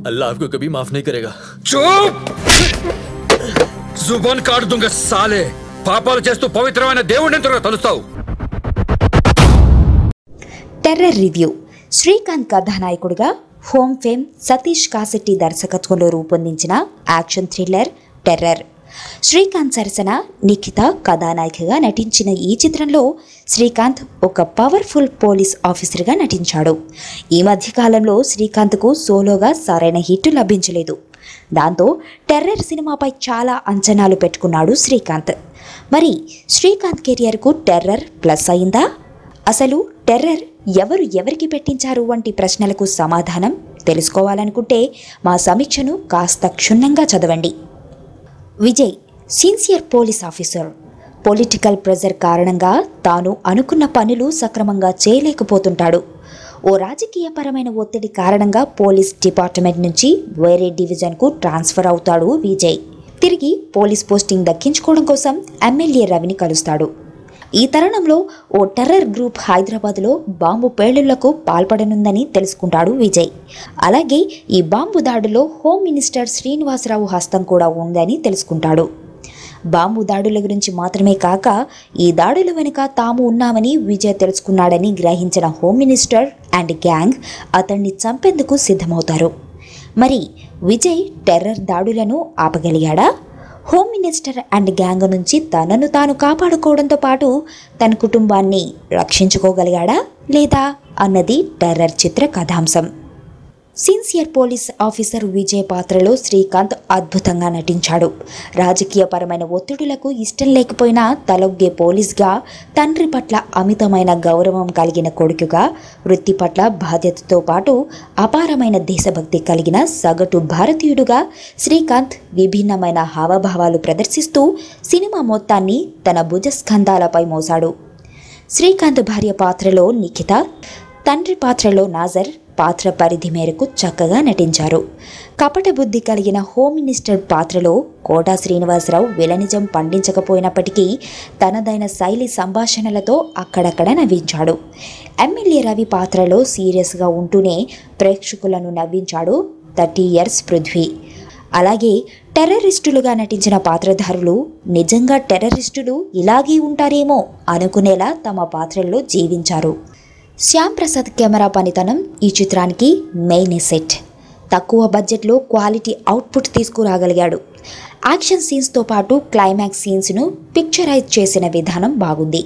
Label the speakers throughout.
Speaker 1: अल्लाह आपको कभी माफ नहीं करेगा।
Speaker 2: चुप! जुबान काट दूंगा साले। పాపాలు చేస్తూ పవిత్రమైన దేవుడిని ఎంతగా తలుస్తావు?
Speaker 3: Terror review. శ్రీకాంత్ కథానాయకుడిగా హోమ్ ఫేమ్ సతీష్ కాశెట్టి దర్శకత్వంలో రూపొందించిన యాక్షన్ థ్రిల్లర్ టెర్రర్. శ్రీకాంత్ సరసన నిఖిత కథానాయికగా నటించిన ఈ చిత్రంలో శ్రీకాంత్ ఒక పవర్ఫుల్ పోలీస్ ఆఫీసర్గా నటించాడు. ఈ మధ్యకాలంలో శ్రీకాంత్కు సోలోగా సరైన హిట్ లభించలేదు. దాంతో టెర్రర్ సినిమాపై చాలా అంచనాలు పెట్టుకున్నాడు శ్రీకాంత్. మరి శ్రీకాంత్ కెరియర్కు టెర్రర్ ప్లస్ అయిందా? అసలు టెర్రర్ ఎవరికి పెట్టించారు వంటి ప్రశ్నలకు సమాధానం తెలుసుకోవాలనుకుంటే మా సమీక్షను కాస్త క్షుణ్ణంగా చదవండి. Vijay sincere police officer. Political pressure కారణంగా తాను అనుకున్న పనులు సక్రమంగా చేయలేకపోతుంటాడు. ఓ రాజకీయపరమైన ఒత్తిడి కారణంగా పోలీస్ డిపార్ట్మెంట్ నుంచి వేరే డివిజన్కు ట్రాన్స్ఫర్ అవుతాడు విజయ్. తిరిగి పోలీస్ పోస్టింగ్ దక్కించుకోవడం కోసం ఎమ్మెల్యే రవిని కలుస్తాడు. ఈ తరుణంలో ఓ టెర్రర్ గ్రూప్ హైదరాబాద్లో బాంబు పేలుళ్లకు పాల్పడనుందని తెలుసుకుంటాడు విజయ్. అలాగే ఈ బాంబు దాడులో హోమ్ మినిస్టర్ శ్రీనివాసరావు హస్తం కూడా ఉందని తెలుసుకుంటాడు. బాంబు దాడుల గురించి మాత్రమే కాక ఈ దాడుల వెనుక తాము ఉన్నామని విజయ్ తెలుసుకున్నాడని గ్రహించిన హోమ్ మినిస్టర్ అండ్ గ్యాంగ్ అతన్ని చంపేందుకు సిద్ధమవుతారు. మరి విజయ్ టెర్రర్ దాడులను ఆపగలిగాడా? హోమ్ మినిస్టర్ అండ్ గ్యాంగ్ నుంచి తనను తాను కాపాడుకోవడంతో పాటు తన కుటుంబాన్ని రక్షించుకోగలిగాడా లేదా అన్నది టెర్రర్ చిత్ర కథాంశం. సిన్సియర్ పోలీస్ ఆఫీసర్ విజయ్ పాత్రలో శ్రీకాంత్ అద్భుతంగా నటించాడు. రాజకీయపరమైన ఒత్తిడులకు ఇష్టం లేకపోయినా తలొగ్గే పోలీస్గా, తండ్రి పట్ల అమితమైన గౌరవం కలిగిన కొడుకుగా, వృత్తి పట్ల బాధ్యతతో పాటు అపారమైన దేశభక్తి కలిగిన సగటు భారతీయుడుగా శ్రీకాంత్ విభిన్నమైన హావభావాలు ప్రదర్శిస్తూ సినిమా మొత్తాన్ని తన భుజస్కంధాలపై మోశాడు. శ్రీకాంత్ భార్య పాత్రలో నిఖిత, తండ్రి పాత్రలో నాజర్ పాత్ర పరిధి మేరకు చక్కగా నటించారు. కపట బుద్ధి కలిగిన హోమ్ మినిస్టర్ పాత్రలో కోటా శ్రీనివాసరావు విలనిజం పండించకపోయినప్పటికీ తనదైన శైలి సంభాషణలతో అక్కడక్కడ నవ్వించాడు. ఎమ్మెల్యే రవి పాత్రలో సీరియస్గా ఉంటూనే ప్రేక్షకులను నవ్వించాడు 30 years పృథ్వీ. అలాగే టెర్రరిస్టులుగా నటించిన పాత్రధారులు నిజంగా టెర్రరిస్టులు ఇలాగే ఉంటారేమో అనుకునేలా తమ పాత్రల్లో జీవించారు. శ్యామ్ ప్రసాద్ కెమెరా పనితనం ఈ చిత్రానికి మెయిన్ ఎసెట్. తక్కువ బడ్జెట్లో క్వాలిటీ అవుట్పుట్ తీసుకురాగలిగాడు. యాక్షన్ సీన్స్తో పాటు క్లైమాక్స్ సీన్స్ను పిక్చరైజ్ చేసిన విధానం బాగుంది.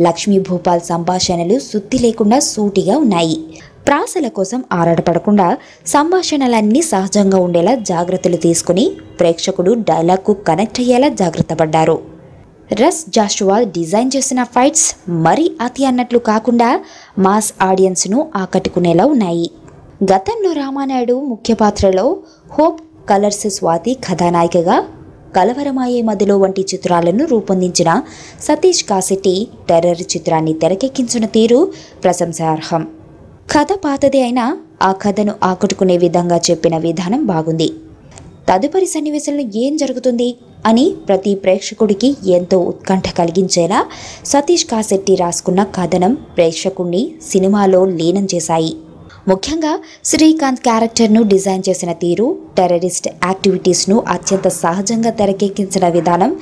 Speaker 3: లక్ష్మీ భూపాల్ సంభాషణలు సుత్తి లేకుండా సూటిగా ఉన్నాయి. ప్రాసల కోసం ఆరాటపడకుండా సంభాషణలన్నీ సహజంగా ఉండేలా జాగ్రత్తలు తీసుకుని ప్రేక్షకుడు డైలాగ్కు కనెక్ట్ అయ్యేలా జాగ్రత్త పడ్డారు. రస్ జాషువా డిజైన్ చేసిన ఫైట్స్ మరీ అతి అన్నట్లు కాకుండా మాస్ ఆడియన్స్ను ఆకట్టుకునేలా ఉన్నాయి. గతంలో రామానాయుడు ముఖ్య పాత్రలో, హోప్ కలర్స్ స్వాతి కథానాయికగా, కలవరమాయే మదిలో వంటి చిత్రాలను రూపొందించిన సతీష్ కాశెట్టి టెర్రర్ చిత్రాన్ని తెరకెక్కించిన తీరు ప్రశంసార్హం. కథ పాతదే అయినా ఆ కథను ఆకట్టుకునే విధంగా చెప్పిన విధానం బాగుంది. తదుపరి సన్నివేశంలో ఏం జరుగుతుంది అని ప్రతి ప్రేక్షకుడికి ఎంతో ఉత్కంఠ కలిగించేలా సతీష్ కాశెట్టి రాసుకున్న కథనం ప్రేక్షకుడిని సినిమాలో లీనం చేశాయి. ముఖ్యంగా శ్రీకాంత్ క్యారెక్టర్ను డిజైన్ చేసిన తీరు, టెర్రరిస్ట్ యాక్టివిటీస్ను అత్యంత సహజంగా తెరకెక్కించిన విధానం,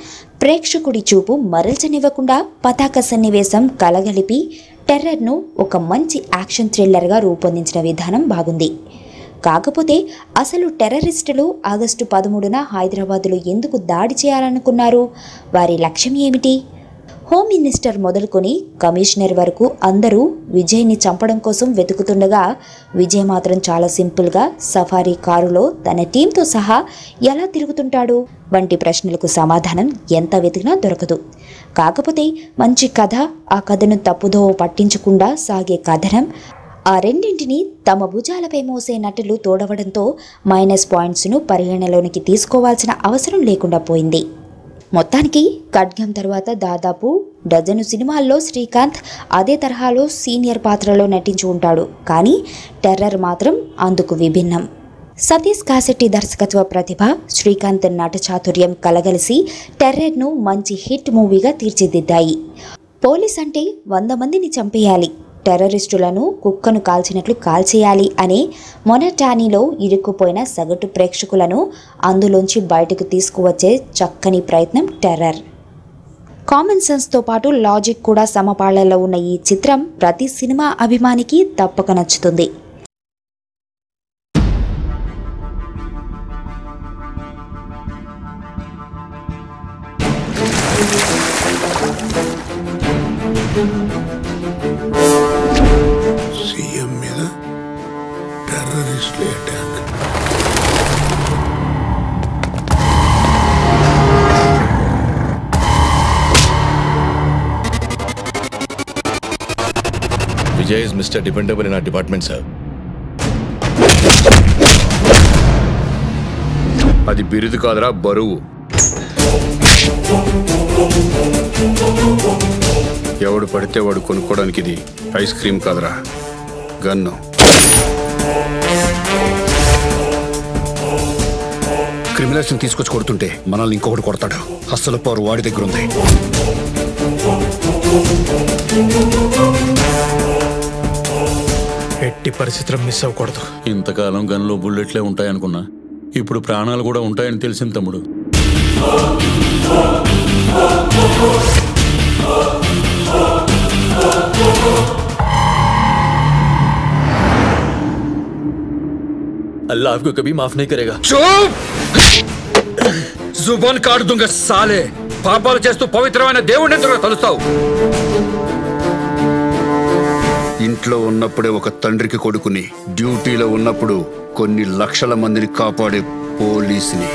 Speaker 3: ప్రేక్షకుడి చూపు మరల్చనివ్వకుండా పతాక సన్నివేశం కలగలిపి టెర్రర్ను ఒక మంచి యాక్షన్ థ్రిల్లర్గా రూపొందించిన విధానం బాగుంది. కాకపోతే అసలు టెర్రరిస్టులు ఆగస్టు 13న హైదరాబాదులో ఎందుకు దాడి చేయాలనుకున్నారు? వారి లక్ష్యం ఏమిటి? హోమ్ మినిస్టర్ మొదలుకొని కమిషనర్ వరకు అందరూ విజయ్ని చంపడం కోసం వెతుకుతుండగా విజయ్ మాత్రం చాలా సింపుల్గా సఫారీ కారులో తన టీంతో సహా ఎలా తిరుగుతుంటాడు వంటి ప్రశ్నలకు సమాధానం ఎంత వెతికినా దొరకదు. కాకపోతే మంచి కథ, ఆ కథను తప్పుదోవ పట్టించకుండా సాగే కథనం, ఆ రెండింటిని తమ భుజాలపై మోసే నటులు తోడవడంతో మైనస్ పాయింట్స్ను పరిగణలోనికి తీసుకోవాల్సిన అవసరం లేకుండా పోయింది. మొత్తానికి ఖడ్గం తర్వాత దాదాపు డజను సినిమాల్లో శ్రీకాంత్ అదే తరహాలో సీనియర్ పాత్రలో నటించి ఉంటాడు. కానీ టెర్రర్ మాత్రం అందుకు విభిన్నం. సతీష్ కాశెట్టి దర్శకత్వ ప్రతిభ, శ్రీకాంత్ నట చాతుర్యం కలగలిసి టెర్రర్ను మంచి హిట్ మూవీగా తీర్చిదిద్దాయి. పోలీస్ అంటే 100 మందిని చంపేయాలి, టెర్రరిస్టులను కుక్కను కాల్చినట్లు కాల్చేయాలి అనే మొనటానీలో ఇరుక్కుపోయిన సగటు ప్రేక్షకులను అందులోంచి బయటకు తీసుకువచ్చే చక్కని ప్రయత్నం టెర్రర్. కామన్ సెన్స్తో పాటు లాజిక్ కూడా సమపాళ్లలో ఉన్న ఈ చిత్రం ప్రతి సినిమా అభిమానికి తప్పక నచ్చుతుంది.
Speaker 1: సీఎం మీద టెర్రరిస్టుల attack.
Speaker 4: Vijay is Mr. Dependable in our department, sir.
Speaker 2: అది బిరుదు కాదురా, బరువు. ఎవడు పడితే వాడు కొనుక్కోవడానికి ఇది ఐస్ క్రీమ్ కాదురా, గన్ను. క్రిమినల్స్ని తీసుకొచ్చి కొడుతుంటే మనల్ని ఇంకొకటి కొడతాడు. అస్సలు పవర్ వాడి దగ్గర ఉంది.
Speaker 5: ఎట్టి పరిస్థితుల్లో మిస్ అవ్వకూడదు.
Speaker 6: ఇంతకాలం గన్లో బుల్లెట్లే ఉంటాయనుకున్నా, ఇప్పుడు ప్రాణాలు కూడా ఉంటాయని తెలిసింది తమ్ముడు.
Speaker 4: अल्लाह आपको कभी माफ नहीं करेगा.
Speaker 2: చూప్! జుబాన్ కాడు దుంగ సాలే. పాపాలు చేస్తూ పవిత్రమైన దేవుడిని ఎందుకు తలుస్తావు? ఇంట్లో ఉన్నప్పుడే ఒక తండ్రికి కొడుకుని, డ్యూటీలో ఉన్నప్పుడు కొన్ని లక్షల మందిని కాపాడే పోలీసుని.